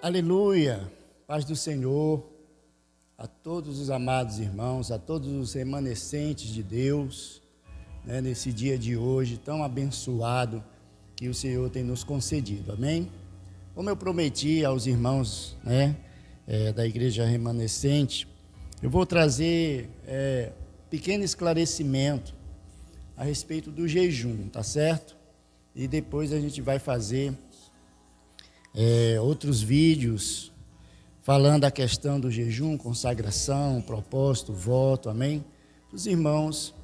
Aleluia, paz do Senhor, a todos os amados irmãos, a todos os remanescentes de Deus, nesse dia de hoje tão abençoado que o Senhor tem nos concedido, amém? Como eu prometi aos irmãos da igreja remanescente, eu vou trazer pequeno esclarecimento a respeito do jejum, tá certo? E depois a gente vai fazer outros vídeos falando a questão do jejum, consagração, propósito, voto, amém? Os irmãos,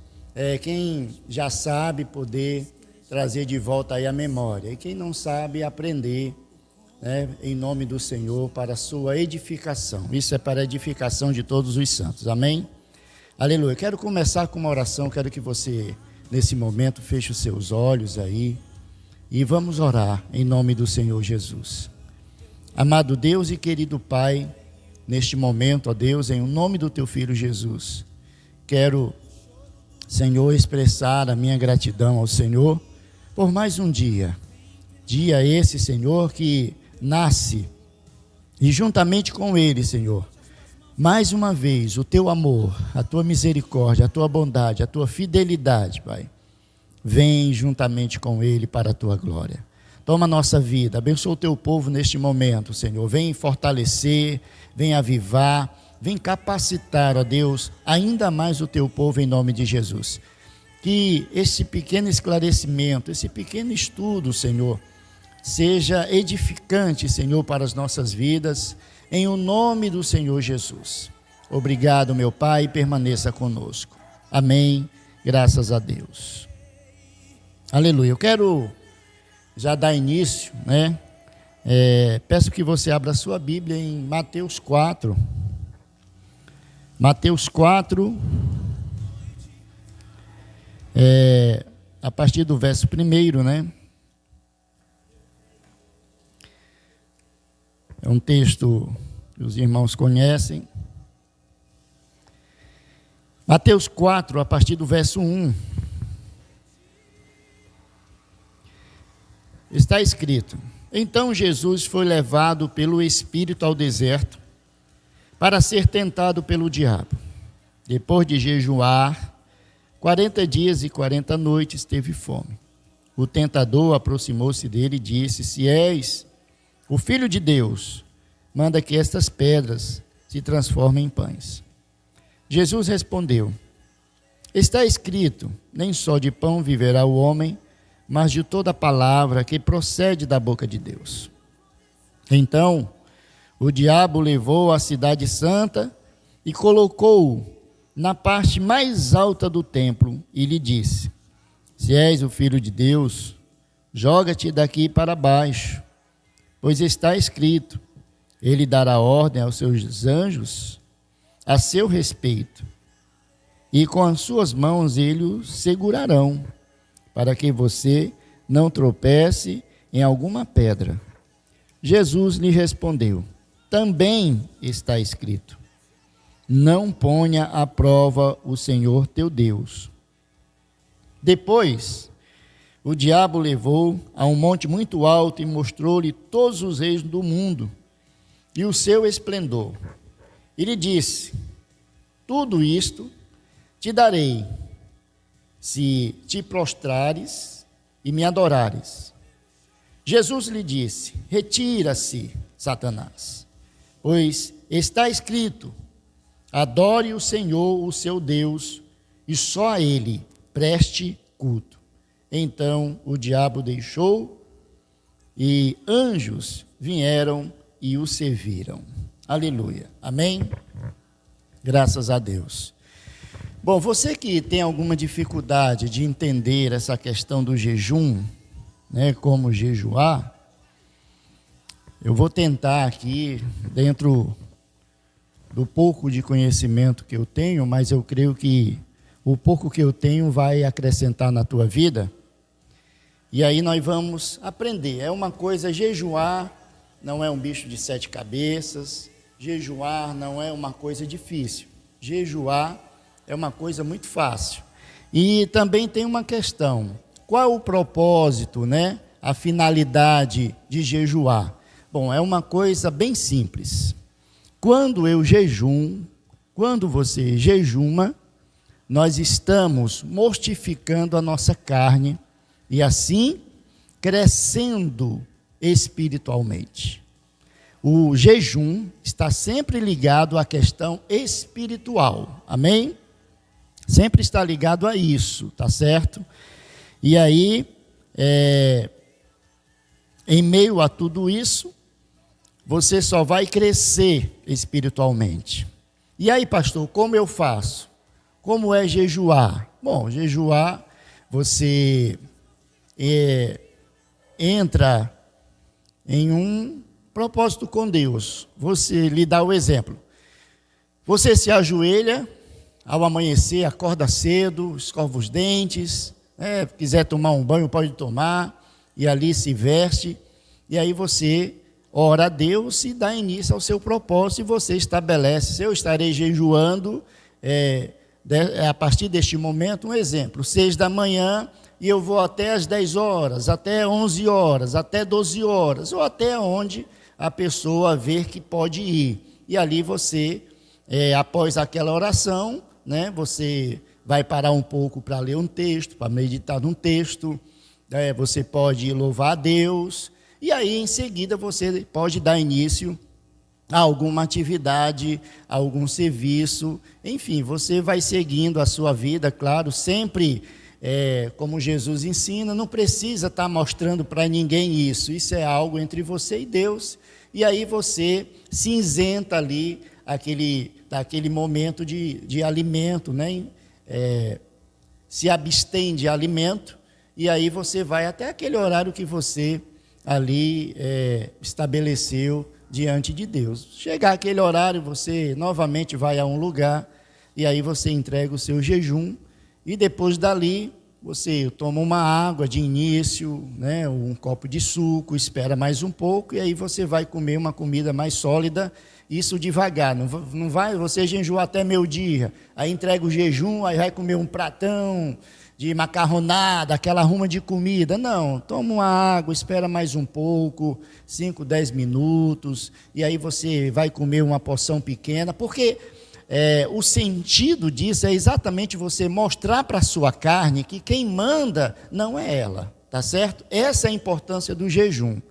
quem já sabe poder trazer de volta aí a memória, e quem não sabe aprender, em nome do Senhor, para a sua edificação. Isso é para a edificação de todos os santos, amém? Aleluia. Quero começar com uma oração, quero que você, nesse momento, feche os seus olhos aí, e vamos orar em nome do Senhor Jesus. Amado Deus e querido Pai, neste momento, ó Deus, em nome do Teu Filho Jesus, quero, Senhor, expressar a minha gratidão ao Senhor por mais um dia esse, Senhor, que nasce, e juntamente com ele, Senhor, mais uma vez, o Teu amor, a Tua misericórdia, a Tua bondade, a Tua fidelidade, Pai, vem juntamente com ele para a Tua glória. Toma a nossa vida, abençoa o Teu povo neste momento, Senhor. Vem fortalecer, vem avivar, vem capacitar, ó Deus, ainda mais o Teu povo em nome de Jesus. Que esse pequeno esclarecimento, esse pequeno estudo, Senhor, seja edificante, Senhor, para as nossas vidas, em o nome do Senhor Jesus. Obrigado, meu Pai, e permaneça conosco. Amém. Graças a Deus. Aleluia. Eu quero já dar início, peço que você abra a sua Bíblia em Mateus 4. Mateus 4, a partir do verso 1, É um texto que os irmãos conhecem. Mateus 4, a partir do verso 1. Está escrito: Então Jesus foi levado pelo Espírito ao deserto para ser tentado pelo diabo. Depois de jejuar 40 dias e 40 noites, teve fome. O tentador aproximou-se dele e disse: Se és o Filho de Deus, manda que estas pedras se transformem em pães. Jesus respondeu: Está escrito, nem só de pão viverá o homem, mas de toda palavra que procede da boca de Deus. Então, o diabo levou a cidade santa e colocou-o na parte mais alta do templo e lhe disse: Se és o Filho de Deus, joga-te daqui para baixo, pois está escrito, ele dará ordem aos seus anjos a seu respeito, e com as suas mãos eles o segurarão, para que você não tropece em alguma pedra. Jesus lhe respondeu: Também está escrito, não ponha à prova o Senhor teu Deus. Depois, o diabo levou a um monte muito alto e mostrou-lhe todos os reis do mundo e o seu esplendor. E lhe disse: Tudo isto te darei, se te prostrares e me adorares. Jesus lhe disse: Retira-se, Satanás, pois está escrito, adore o Senhor, o seu Deus, e só a ele preste culto. Então o diabo deixou, e anjos vieram e o serviram. Aleluia. Amém? Graças a Deus. Bom, você que tem alguma dificuldade de entender essa questão do jejum, como jejuar, eu vou tentar aqui, dentro do pouco de conhecimento que eu tenho, mas eu creio que o pouco que eu tenho vai acrescentar na tua vida, e aí nós vamos aprender. É uma coisa, jejuar não é um bicho de 7 cabeças, jejuar não é uma coisa difícil, jejuar é uma coisa muito fácil. E também tem uma questão: qual é o propósito, a finalidade de jejuar? Bom, é uma coisa bem simples. Quando você jejuma, nós estamos mortificando a nossa carne e assim crescendo espiritualmente. O jejum está sempre ligado à questão espiritual, amém? Sempre está ligado a isso, tá certo? E aí, em meio a tudo isso, você só vai crescer espiritualmente. E aí, pastor, como eu faço? Como é jejuar? Bom, jejuar, você entra em um propósito com Deus. Você lhe dá o exemplo. Você se ajoelha ao amanhecer, acorda cedo, escova os dentes, quiser tomar um banho, pode tomar, e ali se veste, e aí você ora a Deus e dá início ao seu propósito, e você estabelece, eu estarei jejuando, a partir deste momento, um exemplo, 6 da manhã, e eu vou até às 10 horas, até 11 horas, até 12 horas, ou até onde a pessoa ver que pode ir. E ali você, após aquela oração, você vai parar um pouco para ler um texto, para meditar num texto, você pode louvar a Deus, e aí em seguida você pode dar início a alguma atividade, a algum serviço, enfim, você vai seguindo a sua vida, claro, sempre como Jesus ensina, não precisa estar mostrando para ninguém isso é algo entre você e Deus, e aí você se isenta ali daquele momento de alimento, se abstém de alimento, e aí você vai até aquele horário que você ali estabeleceu diante de Deus. Chegar aquele horário, você novamente vai a um lugar, e aí você entrega o seu jejum, e depois dali, você toma uma água de início, um copo de suco, espera mais um pouco, e aí você vai comer uma comida mais sólida, isso devagar, não vai você jejuar até meio-dia, aí entrega o jejum, aí vai comer um pratão de macarronada, aquela ruma de comida, não, toma uma água, espera mais um pouco, 5, 10 minutos, e aí você vai comer uma porção pequena, porque o sentido disso é exatamente você mostrar para a sua carne que quem manda não é ela, tá certo? Essa é a importância do jejum,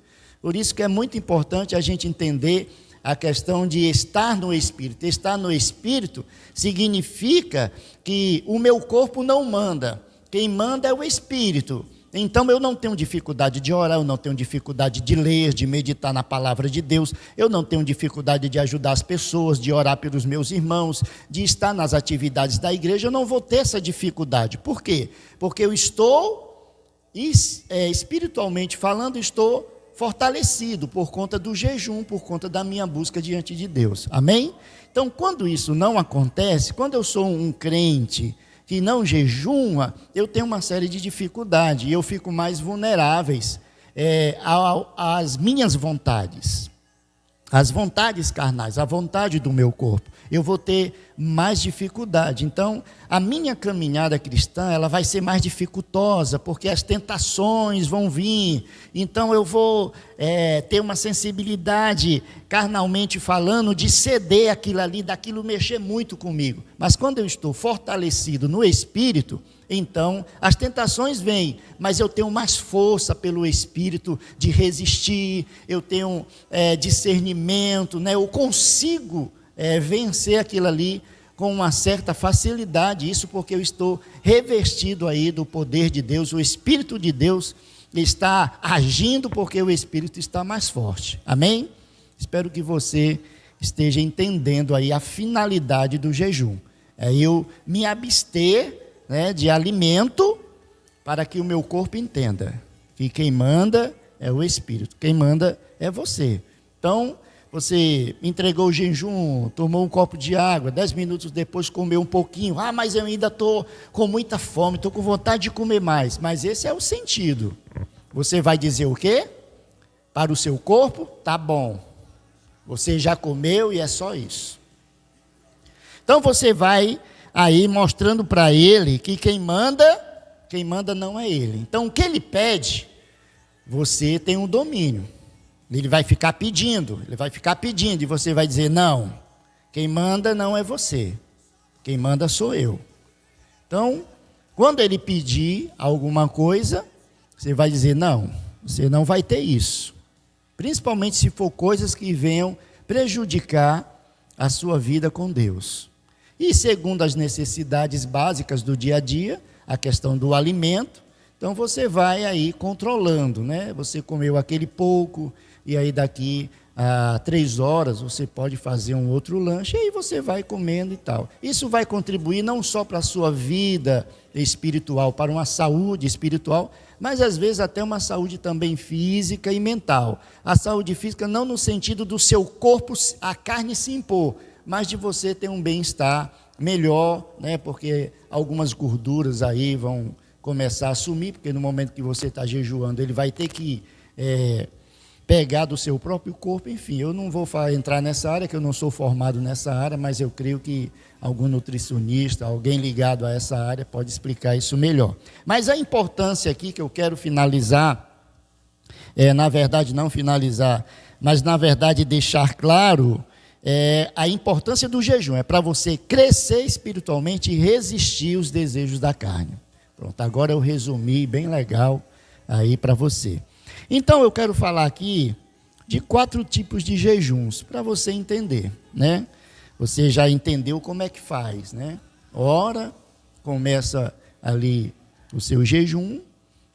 por isso que é muito importante a gente entender a questão de estar no Espírito. Estar no Espírito significa que o meu corpo não manda, quem manda é o Espírito. Então eu não tenho dificuldade de orar, eu não tenho dificuldade de ler, de meditar na palavra de Deus, eu não tenho dificuldade de ajudar as pessoas, de orar pelos meus irmãos, de estar nas atividades da igreja, eu não vou ter essa dificuldade. Por quê? Porque eu estou, espiritualmente falando, estou fortalecido por conta do jejum, por conta da minha busca diante de Deus. Amém? Então, quando isso não acontece, quando eu sou um crente que não jejuma, eu tenho uma série de dificuldades, e eu fico mais vulneráveis às minhas vontades, às vontades carnais, à vontade do meu corpo. Eu vou ter mais dificuldade. Então, a minha caminhada cristã, ela vai ser mais dificultosa, porque as tentações vão vir. Então, eu vou ter uma sensibilidade, carnalmente falando, de ceder aquilo ali, daquilo mexer muito comigo. Mas quando eu estou fortalecido no Espírito, então as tentações vêm, mas eu tenho mais força pelo Espírito de resistir, eu tenho discernimento, eu consigo vencer aquilo ali com uma certa facilidade, isso porque eu estou revestido aí do poder de Deus, o Espírito de Deus está agindo porque o Espírito está mais forte, amém? Espero que você esteja entendendo aí a finalidade do jejum, eu me abster de alimento, para que o meu corpo entenda que quem manda é o Espírito, quem manda é você. Então, você entregou o jejum, tomou um copo de água, 10 minutos depois comeu um pouquinho, mas eu ainda estou com muita fome, estou com vontade de comer mais, mas esse é o sentido. Você vai dizer o quê? Para o seu corpo, tá bom, você já comeu e é só isso. Então você vai aí mostrando para ele que quem manda não é ele. Então o que ele pede, você tem um domínio. Ele vai ficar pedindo, e você vai dizer: não, quem manda não é você, quem manda sou eu. Então, quando ele pedir alguma coisa, você vai dizer: não, você não vai ter isso. Principalmente se for coisas que venham prejudicar a sua vida com Deus. E segundo as necessidades básicas do dia a dia, a questão do alimento, então você vai aí controlando, né? Você comeu aquele pouco, e aí daqui a 3 horas você pode fazer um outro lanche, e aí você vai comendo e tal. Isso vai contribuir não só para a sua vida espiritual, para uma saúde espiritual, mas às vezes até uma saúde também física e mental. A saúde física não no sentido do seu corpo, a carne se impor, mas de você ter um bem-estar melhor, né? Porque algumas gorduras aí vão começar a sumir, porque no momento que você está jejuando, ele vai ter que pegar do seu próprio corpo. Enfim, eu não vou entrar nessa área, que eu não sou formado nessa área, mas eu creio que algum nutricionista, alguém ligado a essa área pode explicar isso melhor. Mas a importância aqui que eu quero finalizar, na verdade não finalizar, mas na verdade deixar claro, a importância do jejum, é para você crescer espiritualmente e resistir os desejos da carne. Pronto, agora eu resumi bem legal aí para você. Então eu quero falar aqui de 4 tipos de jejuns, para você entender, né? Você já entendeu como é que faz, né? Ora, começa ali o seu jejum,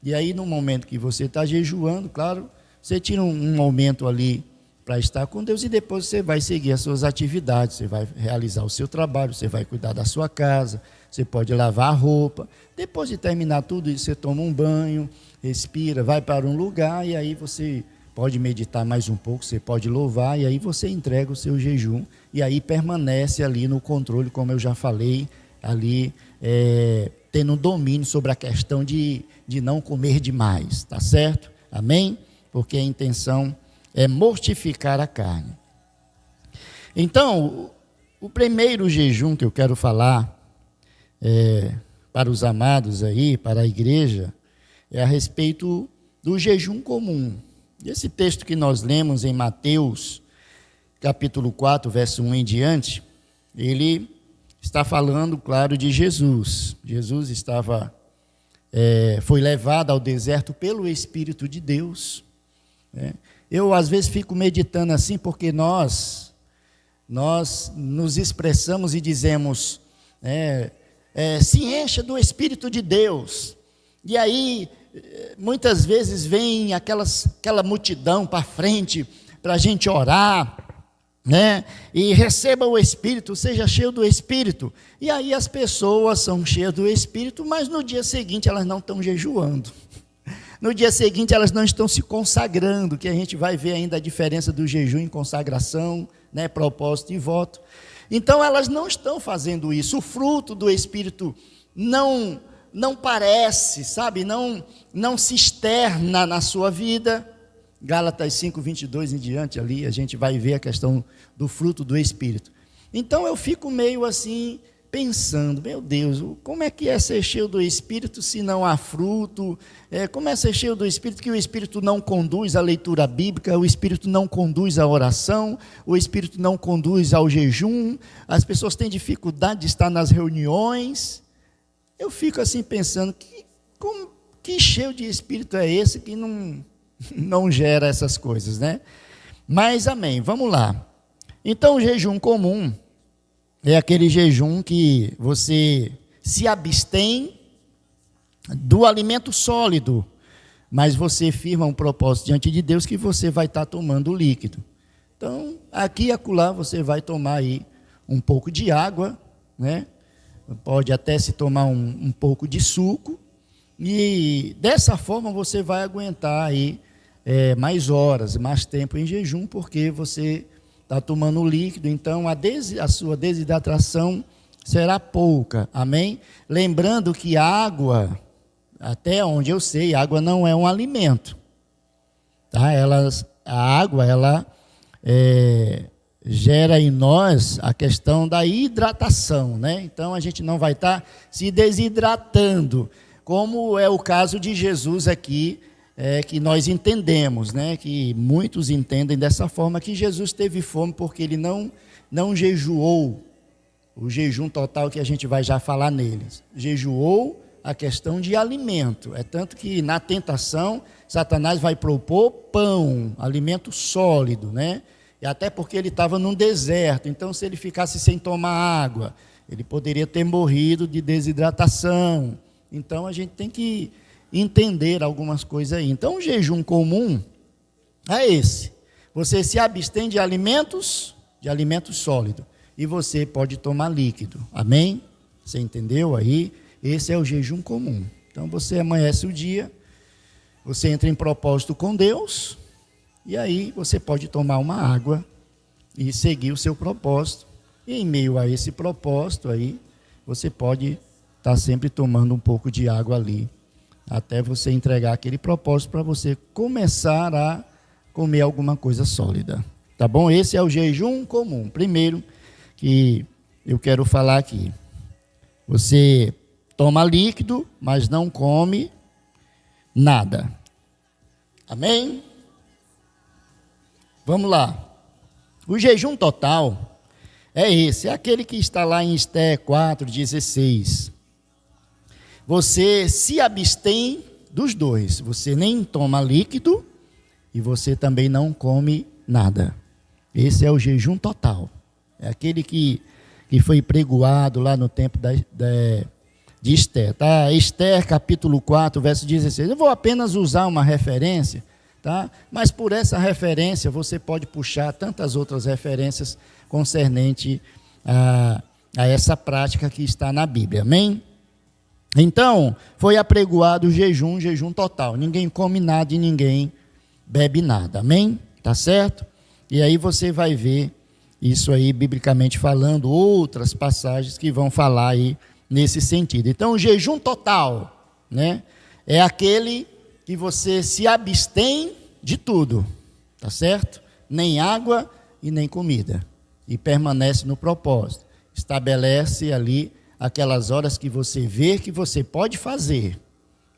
e aí no momento que você está jejuando, claro, você tira um momento ali para estar com Deus, e depois você vai seguir as suas atividades, você vai realizar o seu trabalho, você vai cuidar da sua casa, você pode lavar a roupa. Depois de terminar tudo isso, você toma um banho, respira, vai para um lugar, e aí você pode meditar mais um pouco, você pode louvar, e aí você entrega o seu jejum, e aí permanece ali no controle, como eu já falei, ali tendo um domínio sobre a questão de não comer demais, tá certo? Amém? Porque a intenção é mortificar a carne. Então, o primeiro jejum que eu quero falar para os amados aí, para a igreja, é a respeito do jejum comum. Esse texto que nós lemos em Mateus, capítulo 4, verso 1 em diante, ele está falando, claro, de Jesus. Jesus foi levado ao deserto pelo Espírito de Deus, né? Eu, às vezes, fico meditando assim, porque nós nos expressamos e dizemos, se encha do Espírito de Deus. E aí, muitas vezes, vem aquela multidão para frente, para a gente orar, né? E receba o Espírito, seja cheio do Espírito. E aí as pessoas são cheias do Espírito, mas no dia seguinte elas não estão jejuando. No dia seguinte elas não estão se consagrando, que a gente vai ver ainda a diferença do jejum em consagração, né, propósito e voto. Então elas não estão fazendo isso. O fruto do Espírito não parece, sabe, não se externa na sua vida. Gálatas 5:22 em diante ali, a gente vai ver a questão do fruto do Espírito. Então eu fico meio assim, pensando, meu Deus, como é que é ser cheio do Espírito se não há fruto? Como é ser cheio do Espírito que o Espírito não conduz à leitura bíblica, o Espírito não conduz à oração, o Espírito não conduz ao jejum, as pessoas têm dificuldade de estar nas reuniões. Eu fico assim pensando, que cheio de Espírito é esse que não gera essas coisas, né? Mas amém, vamos lá. Então o jejum comum é aquele jejum que você se abstém do alimento sólido, mas você firma um propósito diante de Deus que você vai estar tomando líquido. Então, aqui e acolá você vai tomar aí um pouco de água, né? Pode até se tomar um pouco de suco, e dessa forma você vai aguentar aí mais horas, mais tempo em jejum, porque você está tomando líquido, então a sua desidratação será pouca, amém? Lembrando que a água, até onde eu sei, a água não é um alimento, tá? A água, ela gera em nós a questão da hidratação, né? Então a gente não vai estar se desidratando, como é o caso de Jesus aqui que nós entendemos, né? Que muitos entendem dessa forma, que Jesus teve fome porque ele não jejuou o jejum total, que a gente vai já falar neles. Jejuou a questão de alimento. É tanto que na tentação, Satanás vai propor pão, alimento sólido, né? E até porque ele estava num deserto, então se ele ficasse sem tomar água, ele poderia ter morrido de desidratação. Então a gente tem que entender algumas coisas aí. Então o jejum comum é esse. Você se abstém de alimentos sólidos, e você pode tomar líquido. Amém? Você entendeu aí? Esse é o jejum comum. Então você amanhece o dia, você entra em propósito com Deus, e aí você pode tomar uma água e seguir o seu propósito. E em meio a esse propósito aí, você pode estar sempre tomando um pouco de água ali, até você entregar aquele propósito para você começar a comer alguma coisa sólida. Tá bom? Esse é o jejum comum. Primeiro que eu quero falar aqui. Você toma líquido, mas não come nada. Amém? Vamos lá. O jejum total é esse, é aquele que está lá em Esté 4,16. Você se abstém dos dois. Você nem toma líquido e você também não come nada. Esse é o jejum total. É aquele que foi pregoado lá no tempo de Esté. Tá? Esté capítulo 4, verso 16. Eu vou apenas usar uma referência, tá? Mas por essa referência você pode puxar tantas outras referências concernente a essa prática que está na Bíblia. Amém? Então, foi apregoado o jejum total. Ninguém come nada e ninguém bebe nada. Amém? Tá certo? E aí você vai ver isso aí, biblicamente falando, outras passagens que vão falar aí nesse sentido. Então, o jejum total, né, é aquele que você se abstém de tudo, tá certo? Nem água e nem comida. E permanece no propósito. Estabelece ali aquelas horas que você vê que você pode fazer.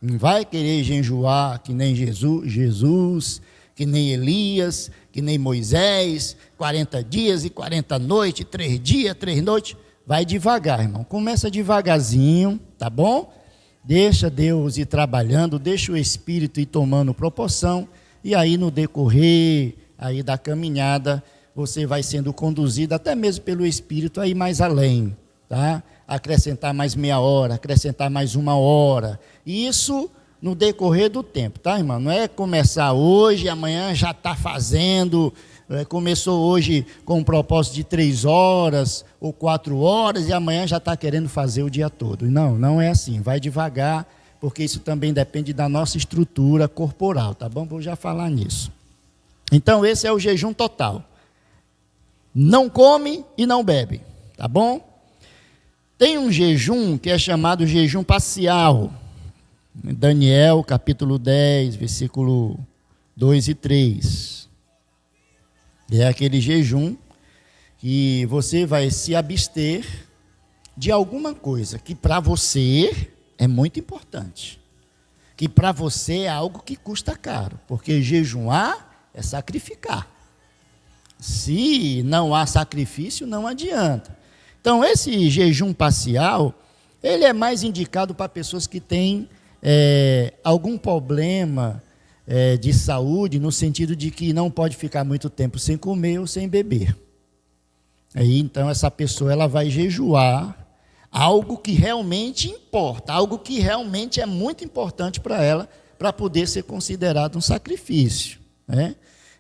Não vai querer jejuar que nem Jesus, que nem Elias, que nem Moisés, 40 dias e 40 noites, 3 dias, 3 noites. Vai devagar, irmão. Começa devagarzinho, tá bom? Deixa Deus ir trabalhando, deixa o Espírito ir tomando proporção, e aí no decorrer aí da caminhada, você vai sendo conduzido até mesmo pelo Espírito a ir mais além, tá? Acrescentar mais meia hora, acrescentar mais 1 hora. Isso no decorrer do tempo, tá, irmão? Não é começar hoje, amanhã já está fazendo. Começou hoje com um propósito de 3 horas ou 4 horas e amanhã já está querendo fazer o dia todo. Não, não é assim. Vai devagar, porque isso também depende da nossa estrutura corporal, tá bom? Vou já falar nisso. Então, esse é o jejum total. Não come e não bebe, tá bom? Tem um jejum que é chamado jejum parcial. Daniel, capítulo 10, versículo 2 e 3. É aquele jejum que você vai se abster de alguma coisa que para você é muito importante. Que para você é algo que custa caro. Porque jejuar é sacrificar. Se não há sacrifício, não adianta. Então, esse jejum parcial, ele é mais indicado para pessoas que têm algum problema de saúde, no sentido de que não pode ficar muito tempo sem comer ou sem beber. Aí, então, essa pessoa ela vai jejuar algo que realmente importa, algo que realmente é muito importante para ela, para poder ser considerado um sacrifício, né?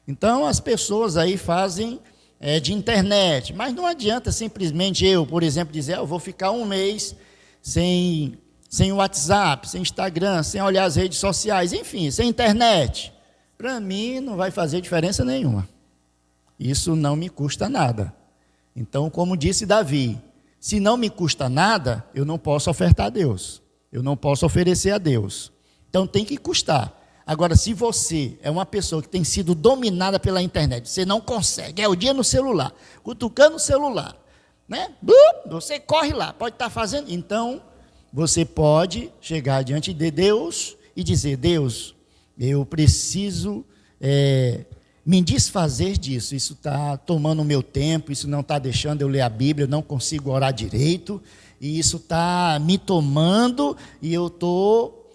Então, as pessoas aí fazem de internet, mas não adianta simplesmente eu, por exemplo, dizer, eu vou ficar 1 mês sem WhatsApp, sem Instagram, sem olhar as redes sociais, enfim, sem internet. Para mim não vai fazer diferença nenhuma. Isso não me custa nada. Então, como disse Davi, se não me custa nada, eu não posso ofertar a Deus. Eu não posso oferecer a Deus. Então tem que custar. Agora, se você é uma pessoa que tem sido dominada pela internet, você não consegue, é o dia no celular, cutucando o celular, né? Você corre lá, pode estar fazendo. Então, você pode chegar diante de Deus e dizer, Deus, Eu preciso me desfazer disso. Isso está tomando o meu tempo, isso não está deixando eu ler a Bíblia, eu não consigo orar direito, e isso está me tomando, e eu estou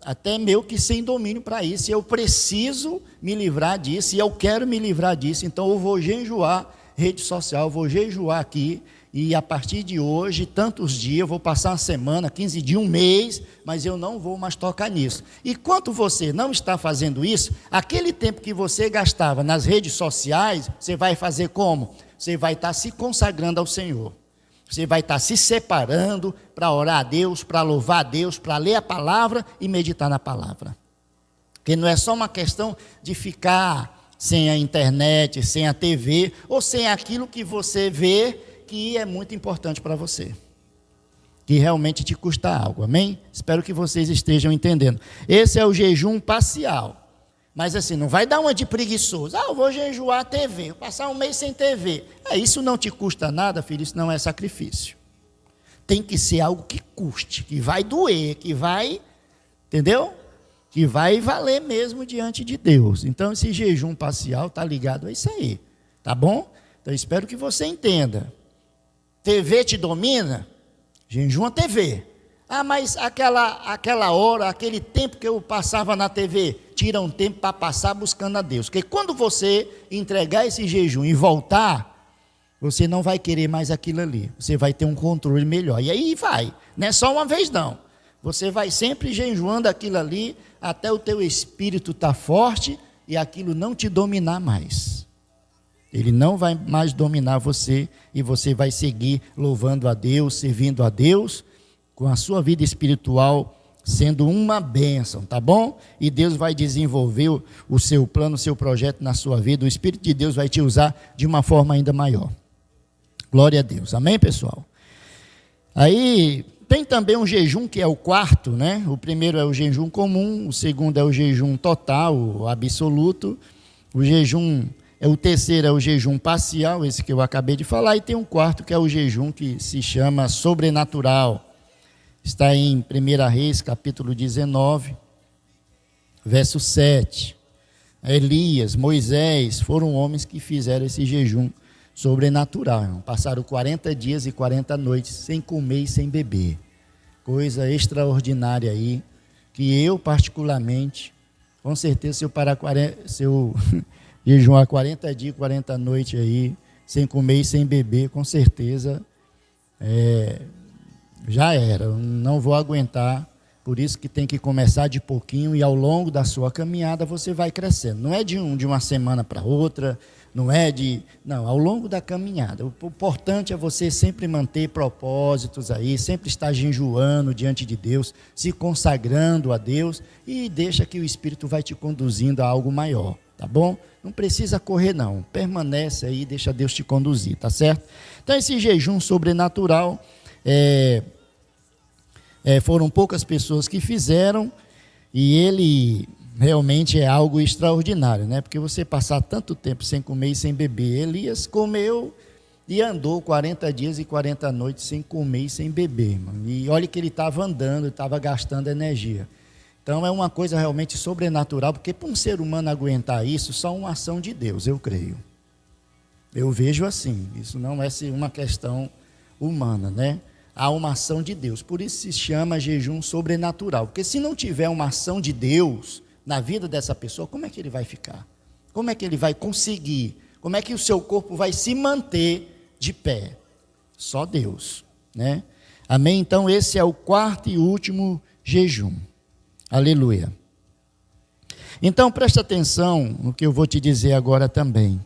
até meio que sem domínio para isso. E eu preciso me livrar disso, e eu quero me livrar disso. Então eu vou jejuar rede social, eu vou jejuar aqui, e a partir de hoje, tantos dias, eu vou passar uma semana, 15 dias, um mês, mas eu não vou mais tocar nisso. E enquanto você não está fazendo isso, aquele tempo que você gastava nas redes sociais, você vai fazer como? Você vai estar se consagrando ao Senhor. Você vai estar se separando para orar a Deus, para louvar a Deus, para ler a palavra e meditar na palavra. Porque não é só uma questão de ficar sem a internet, sem a TV, ou sem aquilo que você vê que é muito importante para você, que realmente te custa algo, amém? Espero que vocês estejam entendendo. Esse é o jejum parcial, mas assim, não vai dar uma de preguiçoso. Eu vou jejuar a TV, vou passar um mês sem TV. Isso não te custa nada, filho, isso não é sacrifício. Tem que ser algo que custe, que vai doer, que vai, entendeu? Que vai valer mesmo diante de Deus. Então, esse jejum parcial está ligado a isso aí, tá bom? Então, espero que você entenda. TV te domina? Jejum a TV. Mas aquela hora, aquele tempo que eu passava na TV, tira um tempo para passar buscando a Deus. Porque quando você entregar esse jejum e voltar, você não vai querer mais aquilo ali. Você vai ter um controle melhor. E aí vai. Não é só uma vez não. Você vai sempre jejuando aquilo ali, até o teu espírito estar forte e aquilo não te dominar mais. Ele não vai mais dominar você e você vai seguir louvando a Deus, servindo a Deus, com a sua vida espiritual sendo uma bênção, tá bom? E Deus vai desenvolver o seu plano, o seu projeto na sua vida. O Espírito de Deus vai te usar de uma forma ainda maior. Glória a Deus. Amém, pessoal? Aí tem também um jejum que é o quarto, né? O primeiro é o jejum comum, o segundo é o jejum total, o absoluto. O terceiro é o jejum parcial, esse que eu acabei de falar, e tem um quarto que é o jejum que se chama sobrenatural. Está em 1 Reis, capítulo 19, verso 7. Elias, Moisés, foram homens que fizeram esse jejum sobrenatural. Irmão. Passaram 40 dias e 40 noites sem comer e sem beber. Coisa extraordinária aí, que eu particularmente, com certeza se eu jejuar 40 dias, 40 noites aí, sem comer e sem beber, com certeza já era, eu não vou aguentar. Por isso que tem que começar de pouquinho e ao longo da sua caminhada você vai crescendo. Não é de uma semana para outra, não, ao longo da caminhada. O importante é você sempre manter propósitos aí, sempre estar jejuando diante de Deus, se consagrando a Deus e deixa que o Espírito vai te conduzindo a algo maior, tá bom? Não precisa correr não, permanece aí, deixa Deus te conduzir, tá certo? Então esse jejum sobrenatural, foram poucas pessoas que fizeram e ele realmente é algo extraordinário, né? Porque você passar tanto tempo sem comer e sem beber, Elias comeu e andou 40 dias e 40 noites sem comer e sem beber, irmão. E olha que ele estava andando, estava gastando energia. Então é uma coisa realmente sobrenatural, porque para um ser humano aguentar isso, só uma ação de Deus, eu creio. Eu vejo assim, isso não é uma questão humana, né? Há uma ação de Deus, por isso se chama jejum sobrenatural, porque se não tiver uma ação de Deus na vida dessa pessoa, como é que ele vai ficar? Como é que ele vai conseguir? Como é que o seu corpo vai se manter de pé? Só Deus, né? Amém? Então esse é o quarto e último jejum. Aleluia. Então presta atenção no que eu vou te dizer agora também.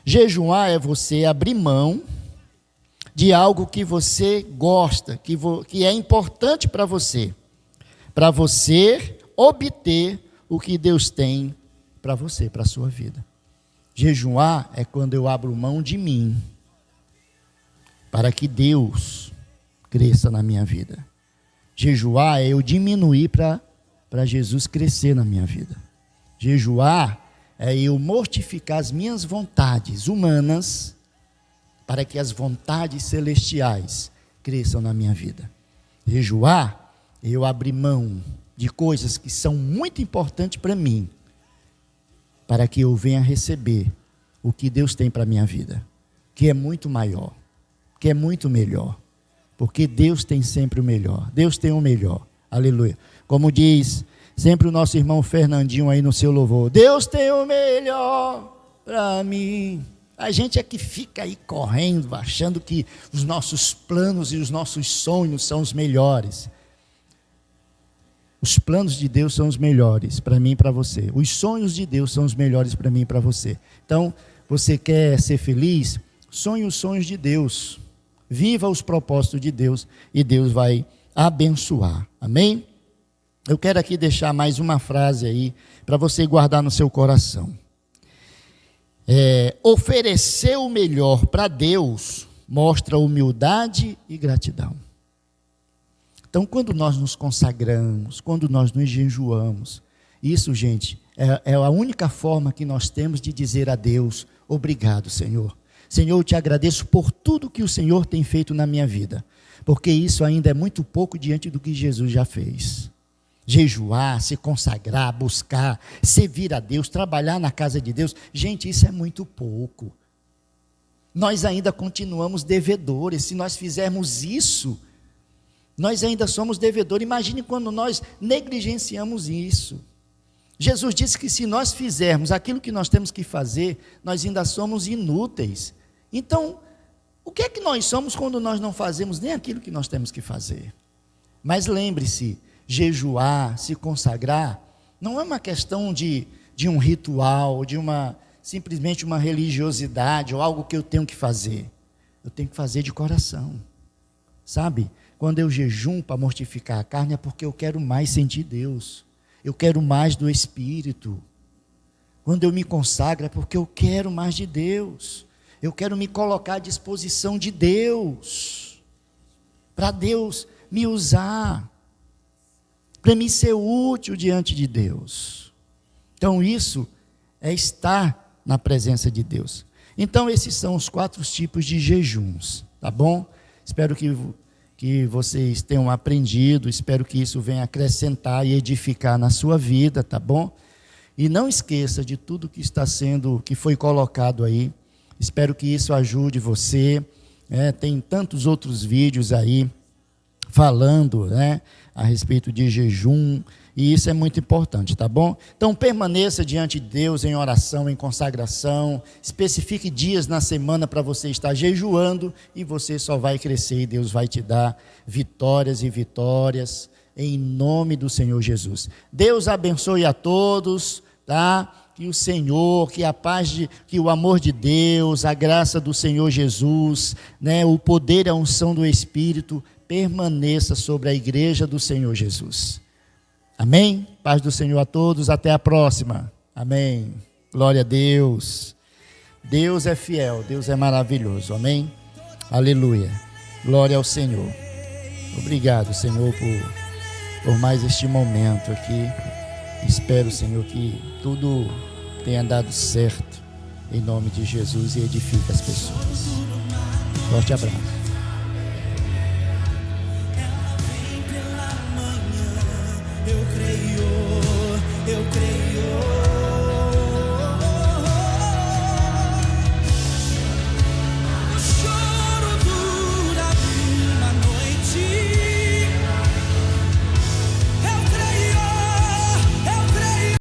Jejuar é você abrir mão de algo que você gosta, que é importante para você obter o que Deus tem para você, para a sua vida. Jejuar é quando eu abro mão de mim, para que Deus cresça na minha vida. Jejuar é eu diminuir para Jesus crescer na minha vida. Jejuar é eu mortificar as minhas vontades humanas, para que as vontades celestiais cresçam na minha vida. Jejuar, eu abrir mão de coisas que são muito importantes para mim, para que eu venha receber o que Deus tem para a minha vida, que é muito maior, que é muito melhor, porque Deus tem sempre o melhor, Deus tem o melhor, aleluia. Como diz sempre o nosso irmão Fernandinho aí no seu louvor, Deus tem o melhor para mim. A gente é que fica aí correndo, achando que os nossos planos e os nossos sonhos são os melhores. Os planos de Deus são os melhores para mim e para você. Os sonhos de Deus são os melhores para mim e para você. Então, você quer ser feliz? Sonhe os sonhos de Deus. Viva os propósitos de Deus e Deus vai abençoar. Amém? Eu quero aqui deixar mais uma frase aí para você guardar no seu coração. Oferecer o melhor para Deus mostra humildade e gratidão. Então, quando nós nos consagramos, quando nós nos jejuamos, isso, gente, é a única forma que nós temos de dizer a Deus, obrigado, Senhor. Senhor, eu te agradeço por tudo que o Senhor tem feito na minha vida, porque isso ainda é muito pouco diante do que Jesus já fez. Jejuar, se consagrar, buscar, servir a Deus, trabalhar na casa de Deus, gente, isso é muito pouco. Nós ainda continuamos devedores. Se nós fizermos isso, nós ainda somos devedores. Imagine quando nós negligenciamos isso. Jesus disse que se nós fizermos aquilo que nós temos que fazer, nós ainda somos inúteis. Então, o que é que nós somos quando nós não fazemos nem aquilo que nós temos que fazer? Mas lembre-se, jejuar, se consagrar, não é uma questão de um ritual, simplesmente uma religiosidade ou algo que eu tenho que fazer. Eu tenho que fazer de coração, sabe? Quando eu jejum para mortificar a carne é porque eu quero mais sentir Deus, eu quero mais do Espírito. Quando eu me consagro é porque eu quero mais de Deus, eu quero me colocar à disposição de Deus, para Deus me usar, para me ser útil diante de Deus. Então isso é estar na presença de Deus. Então esses são os 4 tipos de jejuns, tá bom? Espero que vocês tenham aprendido, espero que isso venha acrescentar e edificar na sua vida, tá bom? E não esqueça de tudo que foi colocado aí, espero que isso ajude você, tem tantos outros vídeos aí, falando, a respeito de jejum, e isso é muito importante, tá bom? Então permaneça diante de Deus em oração, em consagração, especifique dias na semana para você estar jejuando, e você só vai crescer e Deus vai te dar vitórias e vitórias, em nome do Senhor Jesus. Deus abençoe a todos, tá? Que o Senhor, que a paz, que o amor de Deus, a graça do Senhor Jesus, o poder e a unção do Espírito, permaneça sobre a igreja do Senhor Jesus. Amém? Paz do Senhor a todos, até a próxima. Amém. Glória a Deus. Deus é fiel, Deus é maravilhoso. Amém? Aleluia. Glória ao Senhor. Obrigado, Senhor, por mais este momento aqui. Espero, Senhor, que tudo tenha dado certo, em nome de Jesus, e edifique as pessoas. Forte abraço. Eu creio.